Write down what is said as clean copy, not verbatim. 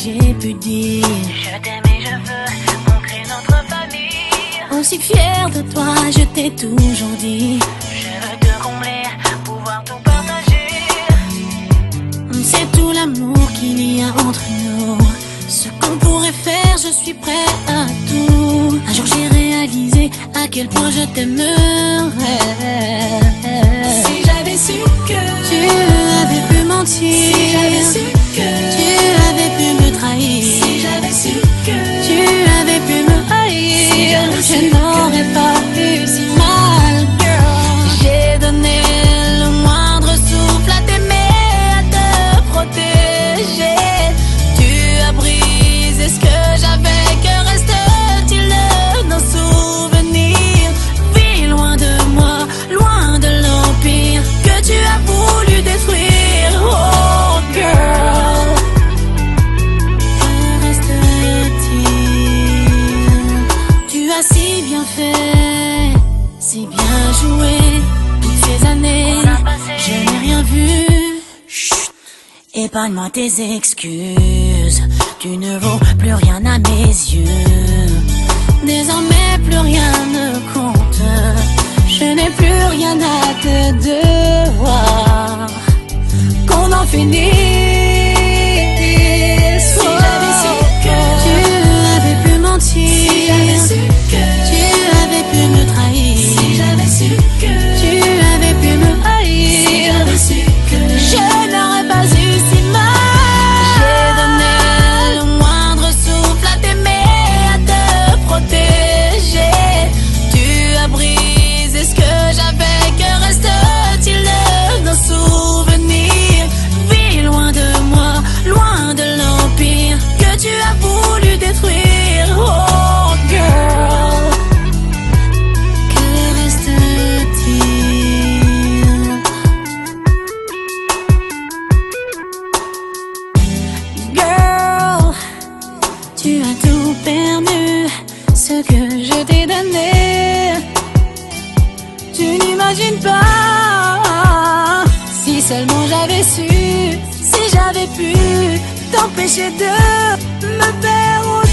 j'ai pu dire je t'aime et je veux qu'on crée notre famille. Aussi fière de toi, je t'ai toujours dit Je veux te combler, pouvoir tout partager. c'est tout l'amour qu'il y a entre nous. Ce qu'on pourrait faire, je suis prêt à tout. Un jour j'ai réalisé à quel point je t'aimerais. Si j'avais su que tu avais pu mentir, si j'avais su que tu avais pu me trahir, si j'avais su que tu avais pu me haïr, si j'avais su je n'aurais pas eu si mal, girl. J'ai donné le moindre souffle à t'aimer, à te protéger. Tu as brisé ce que j'avais, que reste-t-il de nos souvenirs? Vis loin de moi, loin de l'empire que tu as voulu détruire. Oh girl, que reste-t-il? Tu as si bien fait, si bien joué. Toutes ces années, je n'ai rien vu. Chut, épargne-moi tes excuses. Tu ne vaux plus rien à mes yeux. Désormais plus rien ne compte. Je n'ai plus rien à te devoir. Qu'on en finisse. si j'avais su que tu avais pu mentir, si j'avais su que tu avais pu me trahir, si j'avais su que tu avais pu me si haïr, j'avais su que je n'aurais pas eu si mal. J'ai donné le moindre souffle à t'aimer, à te protéger. Tu as brisé ce que j'avais, que reste-t-il de nos souvenirs? Vis loin de moi, loin de l'empire que tu as voulu détruire. Oh girl, que reste-t-il? Girl, tu as tout perdu, ce que je t'ai donné. Tu n'imagines pas, si seulement j'avais su, si j'avais pu t'empêcher de me perdre.